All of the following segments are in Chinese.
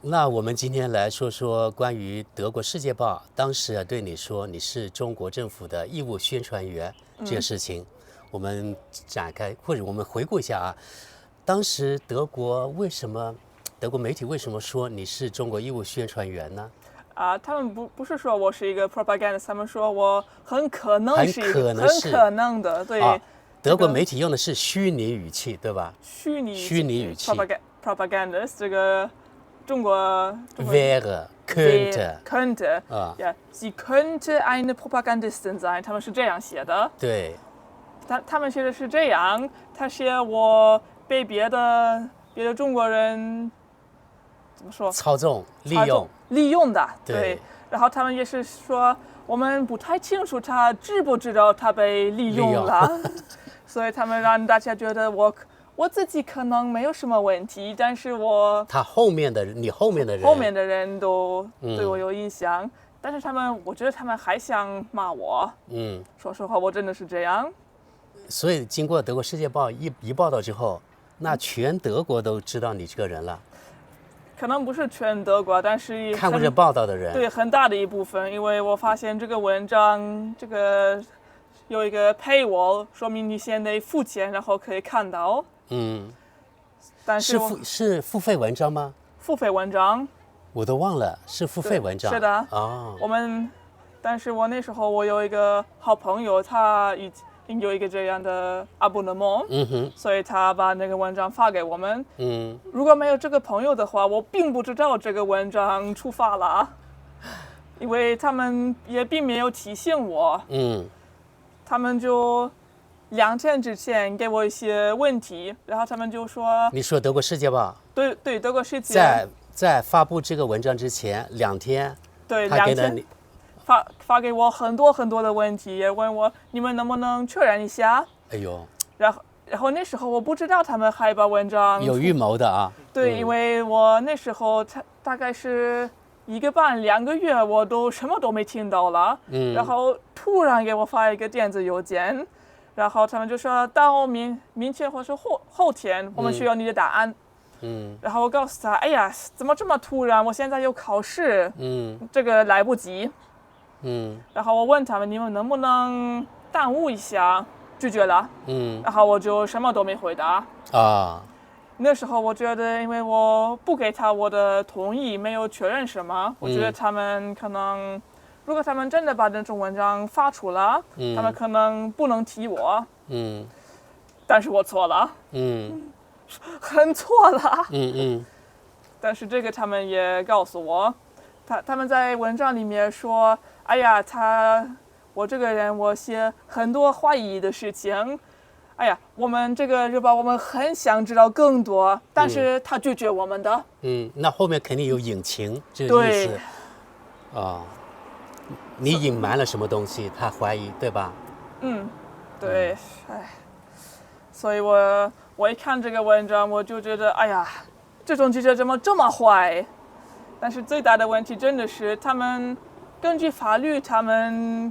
那我们今天来说说关于德国《世界报》当时对你说你是中国政府的义务宣传员这个事情，我们展开或者我们回顾一下啊。当时德国媒体为什么说你是中国义务宣传员呢？他们不是说我是一个 propagandist， 他们说我很可能是的，对。德国媒体用的是虚拟语气，对吧？虚拟语气。propagandist 这个中国 wäre könnte ja sie könnte eine Propagandistin sein， 他们是这样写的。对。他们写的是这样，他写我被别的中国人怎么说？操纵、利用的。对。然后他们也是说，我们不太清楚他知不知道他被利用了，所以他们让大家觉得我自己可能没有什么问题，但是你后面的人都对我有影响，但是我觉得他们还想骂我。说实话，我真的是这样。所以经过德国《世界报》一报道之后，那全德国都知道你这个人了。可能不是全德国，但是看过这报道的人，对，很大的一部分，因为我发现这个文章有一个 paywall， 说明你先得付钱，然后可以看到。但是是付费文章吗？付费文章，我都忘了是付费文章。是的。但是我那时候我有一个好朋友，他已经有一个这样的 abonnement，所以他把那个文章发给我们。如果没有这个朋友的话，我并不知道这个文章出发了，因为他们也并没有提醒我。他们就2天之前给我一些问题，然后他们就说，你说德国《世界报》？对，德国《世界》在发布这个文章之前2天，对，2天发给我很多很多的问题，也问我你们能不能确认一下。哎呦，然后那时候我不知道他们还把文章有预谋的啊。对，因为我那时候大概是1个半2个月，我都什么都没听到了。然后突然给我发一个电子邮件，然后他们就说到明天或是后天，我们需要你的答案。然后我告诉他，哎呀，怎么这么突然？我现在有考试，这个来不及。然后我问他们，你们能不能耽误一下？拒绝了。然后我就什么都没回答。那时候我觉得，因为我不给他我的同意，没有确认什么，我觉得他们可能，如果他们真的把那种文章发出了，他们可能不能提我。但是我错了。很错了。但是这个他们也告诉我，他们在文章里面说，哎呀，我这个人我写很多怀疑的事情，哎呀，我们这个日报我们很想知道更多，但是他拒绝我们的。那后面肯定有隐情这个意思。你隐瞒了什么东西，他怀疑，对吧？对。所以我一看这个文章，我就觉得，哎呀，这种记者怎么这么坏？但是最大的问题真的是，他们根据法律，他们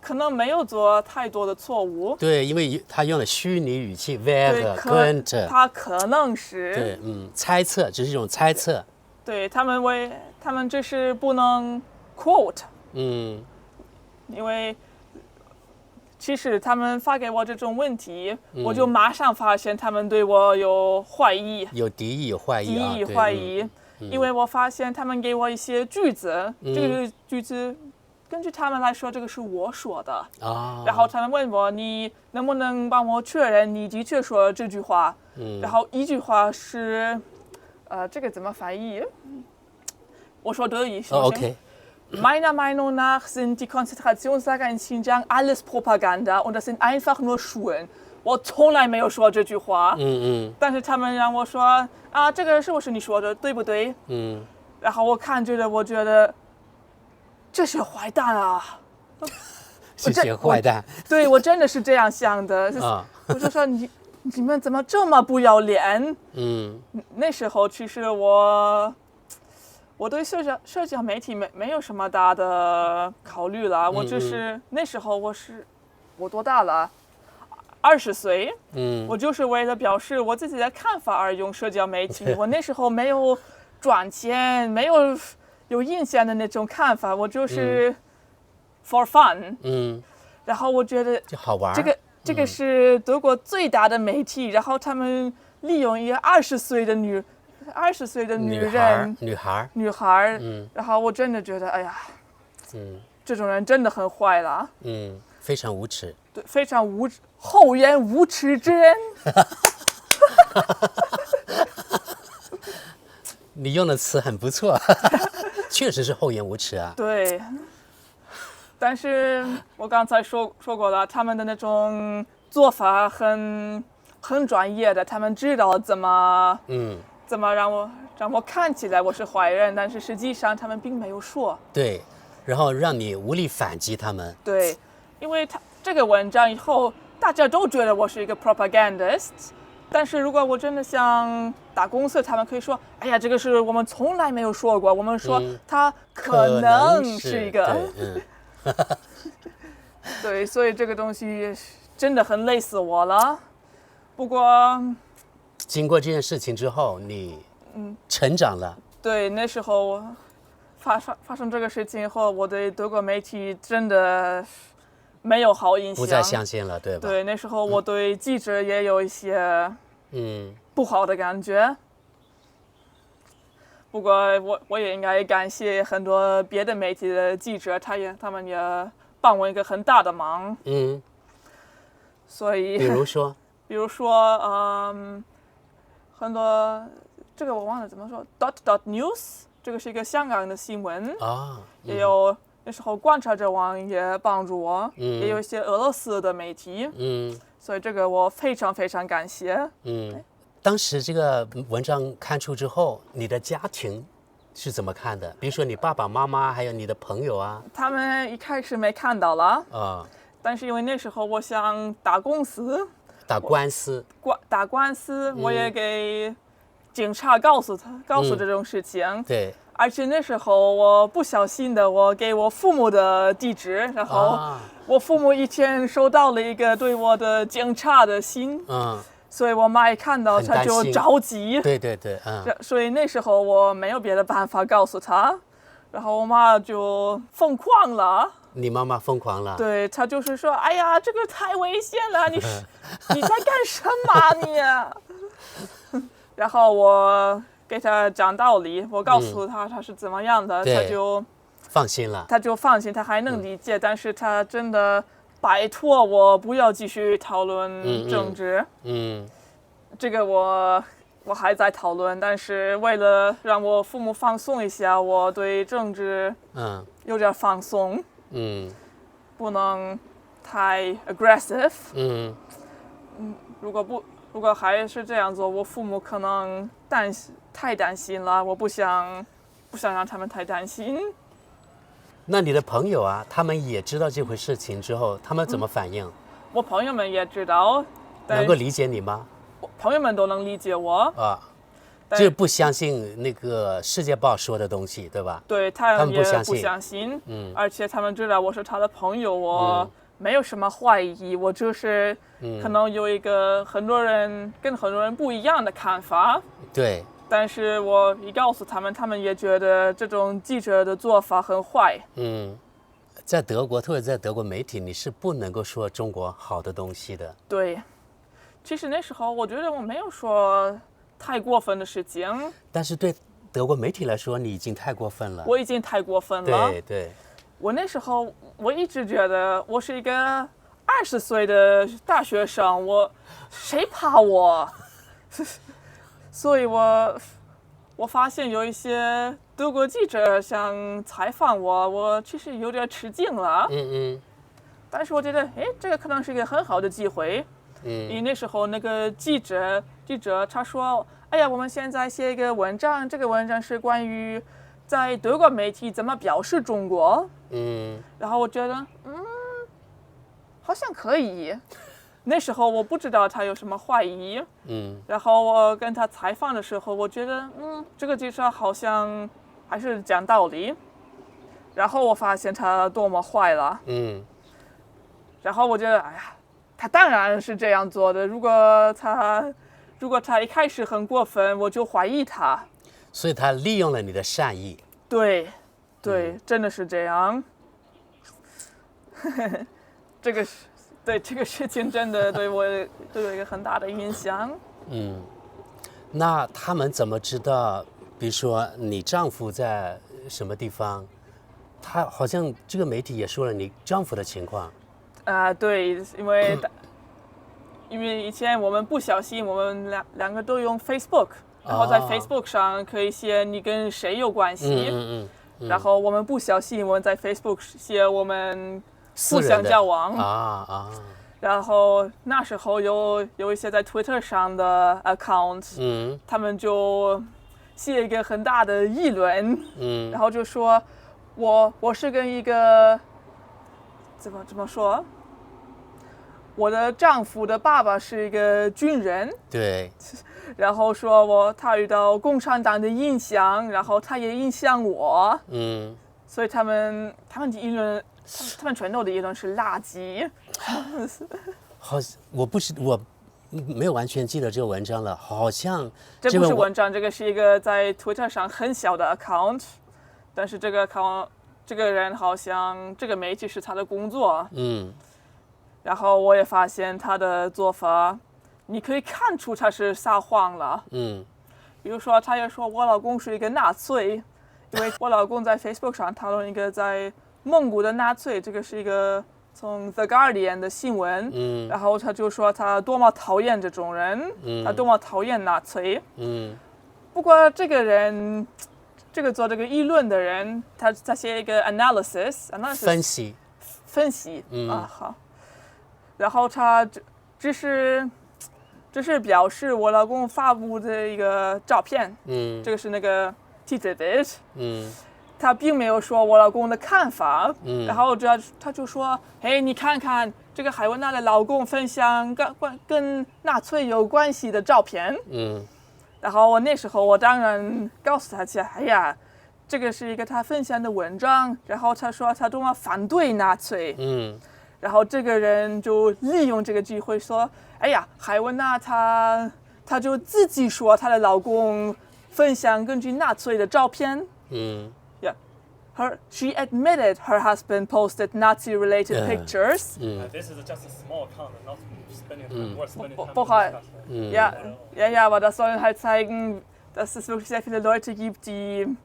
可能没有做太多的错误。对，因为他用了虚拟语气 wäre könnte， 他可能是对，猜测，只是一种猜测。对，他们只是不能 quote。因为其实他们发给我这种问题，我就马上发现他们对我有怀疑，有敌意，有怀疑，怀疑。因为我发现他们给我一些句子，这个句子根据他们来说，这个是我说的。然后他们问我，你能不能帮我确认你的确说了这句话？然后一句话是，这个怎么翻译？我说德语。OK。Meiner Meinung nach sind die Konzentrationslager in Xinjiang alles Propaganda und das sind einfach nur Schulen. 我从来没有说这句话。但是他们让我说这个是不是你说的，对不对？然后我觉得这是坏蛋啊！这些坏蛋。对，我真的是这样想的。我就说你们怎么这么不要脸？那时候其实我对社交媒体没有什么大的考虑了。我只是那时候我多大了？20岁。我就是为了表示我自己的看法而用社交媒体。我那时候没有赚钱，没有印象的那种看法，我就是for fun。然后我觉得就好玩。这个是德国最大的媒体，然后他们利用一个20岁的女人女孩，然后我真的觉得，哎呀，这种人真的很坏了，非常无耻，对，非常厚颜无耻之人。你用的词很不错，确实是厚颜无耻啊。对。但是我刚才说过了，他们的那种做法很专业的，他们知道怎么让我看起来我是坏人，但是实际上他们并没有说。对，然后让你无力反击他们。对，因为这个文章以后，大家都觉得我是一个 propagandist， 但是如果我真的想打公司，他们可以说，哎呀，这个是我们从来没有说过，我们说他可能是一个。对，所以这个东西真的很累死我了。不过，经过这件事情之后，你成长了。对，那时候发生这个事情以后，我对德国媒体真的没有好印象，不再相信了，对吧？对，那时候我对记者也有一些不好的感觉。不过我也应该感谢很多别的媒体的记者，他们也帮我一个很大的忙。所以比如说，很多这个我忘了怎么说 .news 这个是一个香港的新闻也有那时候观察者网也帮助我，也有一些俄罗斯的媒体，所以这个我非常非常感谢。当时这个文章刊出之后，你的家庭是怎么看的？比如说你爸爸妈妈还有你的朋友啊，他们一开始没看到了但是因为那时候我想打官司，我也给警察告诉这种事情。对。而且那时候我不小心的，我给我父母的地址，然后我父母一天收到了一个对我的警察的信。所以我妈一看到，她就着急。对，所以那时候我没有别的办法告诉她，然后我妈就疯狂了。你妈妈疯狂了？对，她就是说：“哎呀，这个太危险了，你在干什么你？”然后我给她讲道理，我告诉她她是怎么样的，她就放心了。她还能理解，但是她真的。拜托我不要继续讨论政治。这个我还在讨论，但是为了让我父母放松一下，我对政治有点放松。不能太 aggressive。如果还是这样做，我父母可能太担心了，我不想让他们太担心。那你的朋友啊，他们也知道这回事情之后，他们怎么反应？我朋友们也知道，能够理解你吗？朋友们都能理解我就不相信那个《世界报》说的东西，对吧？对，他们也不相信。而且他们知道我是他的朋友，我没有什么怀疑，我就是可能有一个跟很多人不一样的看法。对。但是我一告诉他们，他们也觉得这种记者的做法很坏。在德国，特别在德国媒体，你是不能够说中国好的东西的。对，其实那时候我觉得我没有说太过分的事情。但是对德国媒体来说，你已经太过分了。我已经太过分了。对。我那时候我一直觉得我是一个20岁的大学生，谁怕我？所以我发现有一些德国记者想采访我其实有点吃惊了。但是我觉得，这个可能是一个很好的机会。因为那时候那个记者他说，哎呀，我们现在写一个文章，这个文章是关于在德国媒体怎么表示中国。然后我觉得，好像可以。那时候我不知道他有什么怀疑。然后我跟他采访的时候，我觉得，这个记者好像还是讲道理。然后我发现他多么坏了。然后我觉得，哎呀，他当然是这样做的。如果他一开始很过分，我就怀疑他。所以他利用了你的善意。对，真的是这样。这个事情真的对我都有一个很大的影响。那他们怎么知道？比如说你丈夫在什么地方？他好像这个媒体也说了你丈夫的情况。对，因为以前我们不小心，我们两个都用 Facebook， 然后在 Facebook 上可以写你跟谁有关系。然后我们不小心，我们在 Facebook 写我们互相交往。然后那时候有一些在 Twitter 上的 account，他们就写一个很大的议论，然后就说我是跟一个怎么说？我的丈夫的爸爸是一个军人，对，然后说他遇到共产党的影响，然后他也影响我，所以他们议论。他们全都的议论是垃圾。好，我没有完全记得这个文章了，好像这不是文章，这个是一个在 Twitter 上很小的 account， 但是这个 account 这个人好像这个媒体是他的工作。然后我也发现他的做法，你可以看出他是撒谎了。比如说，他也说我老公是一个纳粹，因为我老公在 Facebook 上讨论一个在蒙古的纳粹，这个是一个从 The Guardian 的新闻，然后他就说他多么讨厌这种人，他多么讨厌纳粹。不过这个人，做这个议论的人，他写一个 analysis 分析好，然后他只是表示我老公发布的一个照片，这个是那个 Twitter，他并没有说我老公的看法，然后他就说，嘿，你看看这个海文娜的老公分享跟纳粹有关系的照片，然后那时候我当然告诉他，哎呀，这个是一个他分享的文章，然后他说他多么反对纳粹，然后这个人就利用这个机会说，哎呀，海文娜他就自己说她的老公分享根据纳粹的照片。She admitted her husband posted Nazi-related pictures. This is just a small account, not spending more spending time. 不好，ja, aber das soll halt zeigen, dass es wirklich sehr viele Leute gibt, die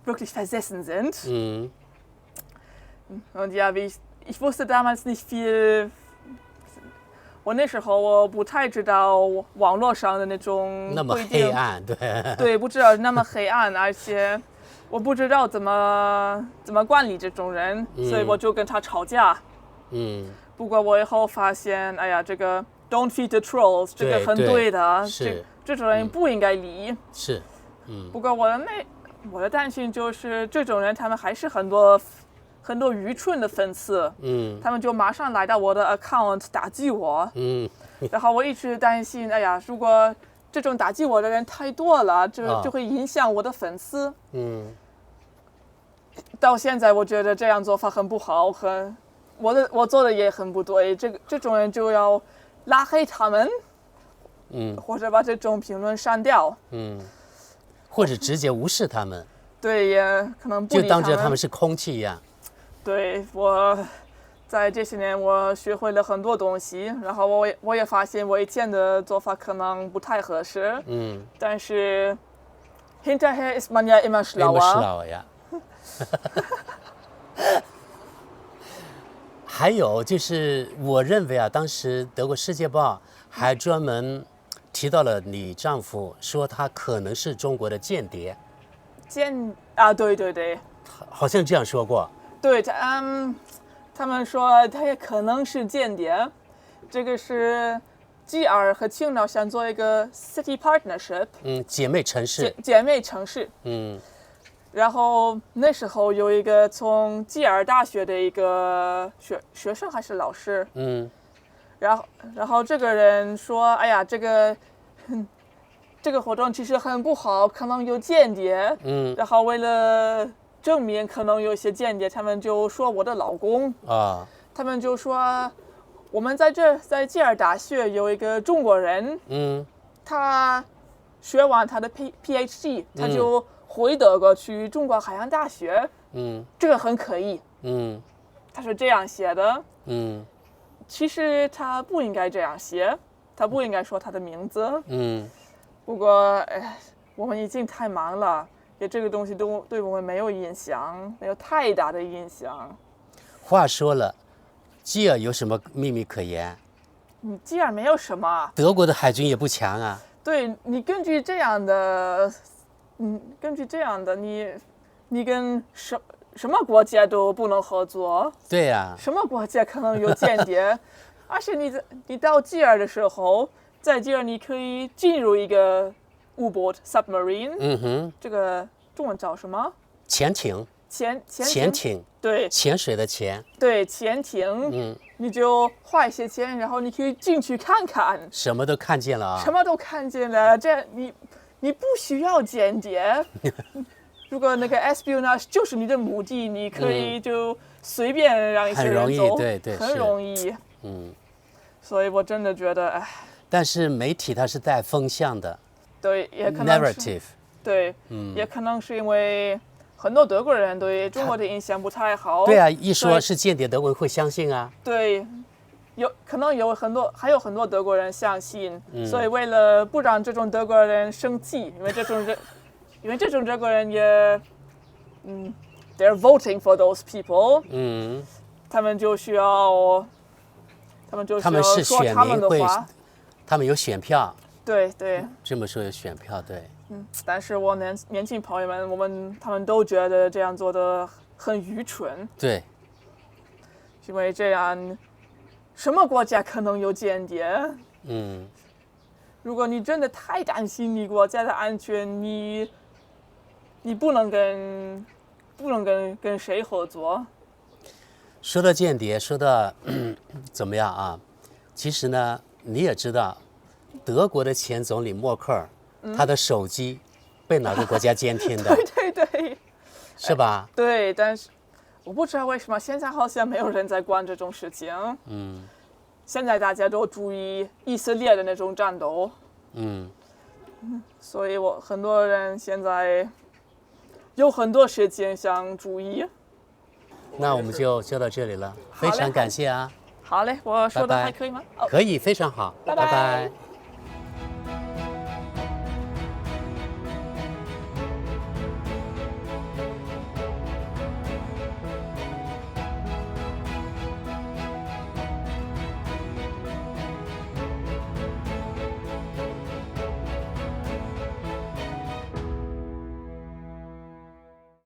wirklich versessen sind. Und ja, ich wusste damals nicht viel. 我那时候我不太知道网络上的那种那么黑暗，对，不知道那么黑暗，而且我不知道怎么管理这种人，所以我就跟他吵架。不过我以后发现，哎呀，这个 don't feed the trolls， 这个很对的，这种人不应该理。是，不过我的担心就是这种人，他们还是很多愚蠢的粉丝，他们就马上来到我的 account 打击我，然后我一直担心，哎呀，如果这种打击我的人太多了，就会影响我的粉丝。到现在我觉得这样做法很不好，我做的也很不对，这种人就要拉黑他们，或者把这种评论删掉，或者直接无视他们，对，也可能不理他们，就当着他们是空气一样。对，我在这些年我学会了很多东西，然后我也发现我以前的做法可能不太合适，但是 hinterher ist man ja immer schlauer。呀。还有就是，我认为啊，当时德国《世界报》还专门提到了你丈夫，说他可能是中国的间谍。对，好像这样说过。对，他们说他也可能是间谍。这个是 GR 和青岛想做一个 city partnership，姐妹城市。然后那时候有一个从 GR 大学的一个学生还是老师，然后这个人说，哎呀，这个活动其实很不好，可能有间谍，然后为了证明可能有些间谍，他们就说我的老公他们就说我们在 GR 大学有一个中国人，他学完他的 PhD，他就回德国去中国海洋大学。这个很可疑。他是这样写的。其实他不应该这样写，他不应该说他的名字。不过，我们已经太忙了，也这个东西都对我们没有影响，没有太大的影响。话说了，基尔有什么秘密可言？基尔没有什么。德国的海军也不强啊。对，你根据这样的，你跟什么国家都不能合作。对呀。什么国家可能有间谍？而且你到基尔的时候，在基尔你可以进入一个U-boat submarine。这个中文叫什么？潜艇。潜艇。对。潜水的潜。对，潜艇。你就花一些钱，然后你可以进去看看。什么都看见了啊。什么都看见了，这样你不需要间谍。如果那个 espionage 就是你的目的，你可以就随便让一些人走。很容易，对对，很容易。所以我真的觉得，但是媒体它是带风向的。对，也可能是。narrative。对，也可能是因为很多德国人对中国的印象不太好。对啊，一说是间谍，德国人会相信啊。对，可能还有很多德国人相信，所以为了不让这种德国人生气，因为这种德国人也，they're voting for those people。他们就需要说他们的话。他们有选票。对对。这么说有选票，对。但是我年轻朋友们，他们都觉得这样做的很愚蠢。对。因为这样，什么国家可能有间谍？如果你真的太担心你国家的安全，你不能跟谁合作？说到间谍，说到怎么样啊？其实呢，你也知道，德国的前总理默克尔，他的手机被哪个国家监听的？对对对，是吧？对，但是我不知道为什么现在好像没有人在管这种事情。现在大家都注意以色列的那种战斗。所以很多人现在有很多事情想注意。那我们就到这里了，非常感谢啊。好嘞，我说的还可以吗？可以，非常好，拜拜。